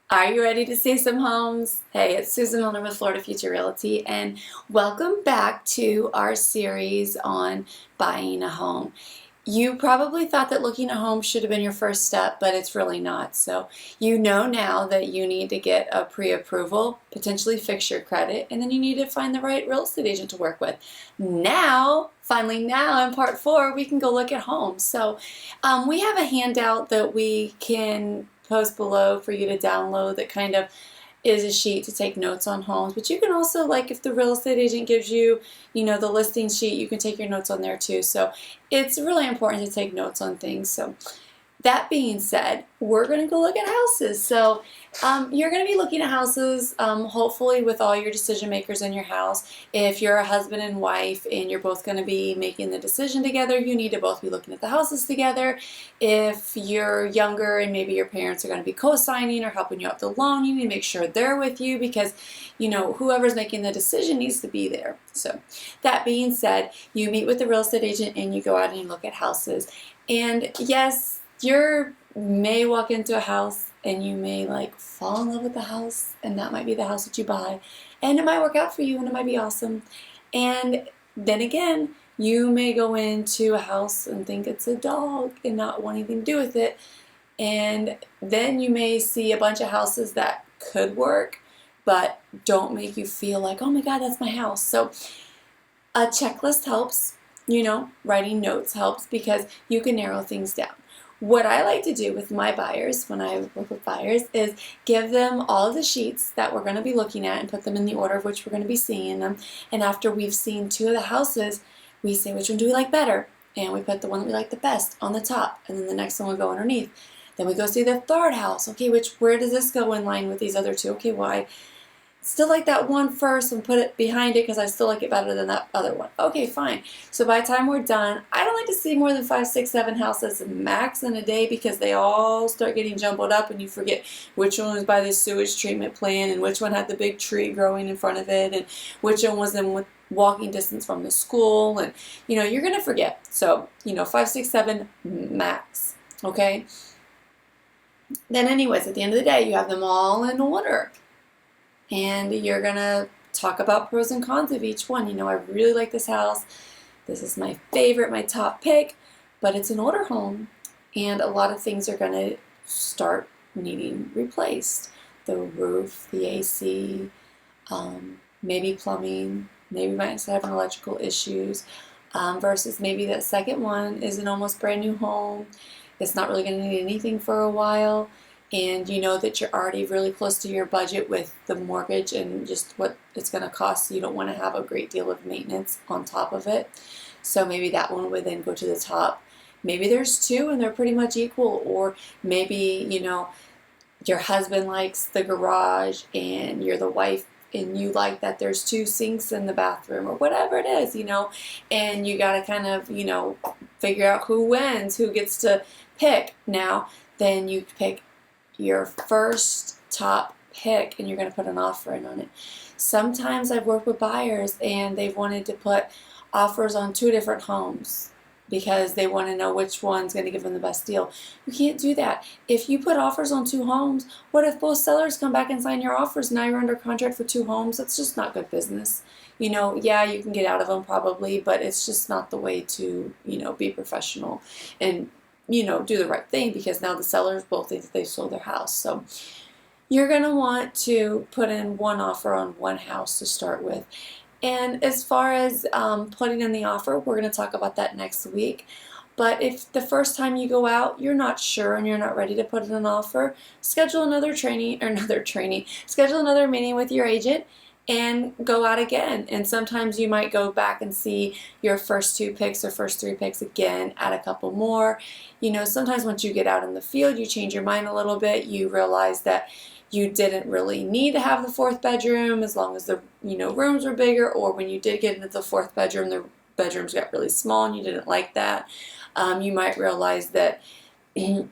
Are you ready to see some homes? Hey, it's Susan Milner with Florida Future Realty, and welcome back to our series on buying a home. You probably thought that looking at homes should have been your first step, but it's really not. So you know now that you need to get a pre-approval, potentially fix your credit, and then you need to find the right real estate agent to work with. Finally now in part 4, we can go look at homes. So we have a handout that we can post below for you to download that kind of is a sheet to take notes on homes. But you can also, like, if the real estate agent gives you, the listing sheet, you can take your notes on there too. So it's really important to take notes on things. So that being said, we're going to go look at houses. So you're going to be looking at houses, hopefully with all your decision makers in your house. If you're a husband and wife and you're both going to be making the decision together, you need to both be looking at the houses together. If you're younger and maybe your parents are going to be co-signing or helping you out the loan, you need to make sure they're with you because, whoever's making the decision needs to be there. So that being said, you meet with the real estate agent and you go out and you look at houses. And yes, you may walk into a house and you may fall in love with the house, and that might be the house that you buy, and it might work out for you and it might be awesome. And then again, you may go into a house and think it's a dog and not want anything to do with it, and then you may see a bunch of houses that could work but don't make you feel like, oh my god, that's my house. So a checklist helps. Writing notes helps because you can narrow things down. What I like to do with my buyers when I work with buyers is give them all of the sheets that we're going to be looking at and put them in the order of which we're going to be seeing them. And after we've seen 2 of the houses, we say, which one do we like better? And we put the one that we like the best on the top, and then the next one will go underneath. Then we go see the 3rd house. Okay, where does this go in line with these other 2? Okay, well, I still like that one first and put it behind it because I still like it better than that other one. Okay, fine. So by the time we're done, I don't like to see more than 5, 6, 7 houses max in a day because they all start getting jumbled up and you forget which one was by the sewage treatment plant and which one had the big tree growing in front of it and which one was in walking distance from the school, and you're going to forget. So 5, 6, 7 max. Okay? Then anyways, at the end of the day, you have them all in order. And you're going to talk about pros and cons of each one. I really like this house. This is my favorite, my top pick, but it's an older home. And a lot of things are going to start needing replaced. The roof, the AC, maybe plumbing, maybe might start having electrical issues. Versus maybe that second one is an almost brand new home. It's not really going to need anything for a while. And you know that you're already really close to your budget with the mortgage and just what it's going to cost. So you don't want to have a great deal of maintenance on top of it. So maybe that one would then go to the top. Maybe there's 2 and they're pretty much equal. Or maybe, your husband likes the garage and you're the wife and you like that there's 2 sinks in the bathroom or whatever it is, and you got to kind of, figure out who wins, who gets to pick. Now, then you pick your first top pick and you're going to put an offer in on it. Sometimes I've worked with buyers and they've wanted to put offers on 2 different homes because they want to know which one's going to give them the best deal. You can't do that. If you put offers on 2 homes, what if both sellers come back and sign your offers? Now you're under contract for 2 homes. That's just not good business. Yeah, you can get out of them probably, but it's just not the way to, be professional and do the right thing, because now the sellers both think that they've sold their house. So you're going to want to put in 1 offer on 1 house to start with. And as far as putting in the offer, we're going to talk about that next week. But if the first time you go out, you're not sure and you're not ready to put in an offer, schedule another schedule another meeting with your agent and go out again. And sometimes you might go back and see your first 2 picks or first 3 picks again, add a couple more. Sometimes once you get out in the field, you change your mind a little bit. You realize that you didn't really need to have the 4th bedroom as long as the rooms were bigger, or when you did get into the 4th bedroom, the bedrooms got really small and you didn't like that. You might realize that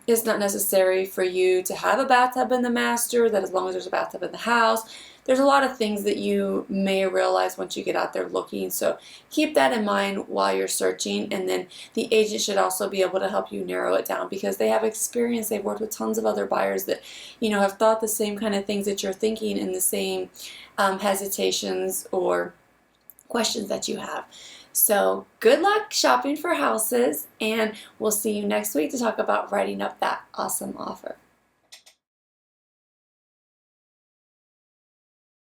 it's not necessary for you to have a bathtub in the master, that as long as there's a bathtub in the house. There's a lot of things that you may realize once you get out there looking, so keep that in mind while you're searching. And then the agent should also be able to help you narrow it down because they have experience. They've worked with tons of other buyers that, have thought the same kind of things that you're thinking and the same hesitations or questions that you have. So good luck shopping for houses, and we'll see you next week to talk about writing up that awesome offer.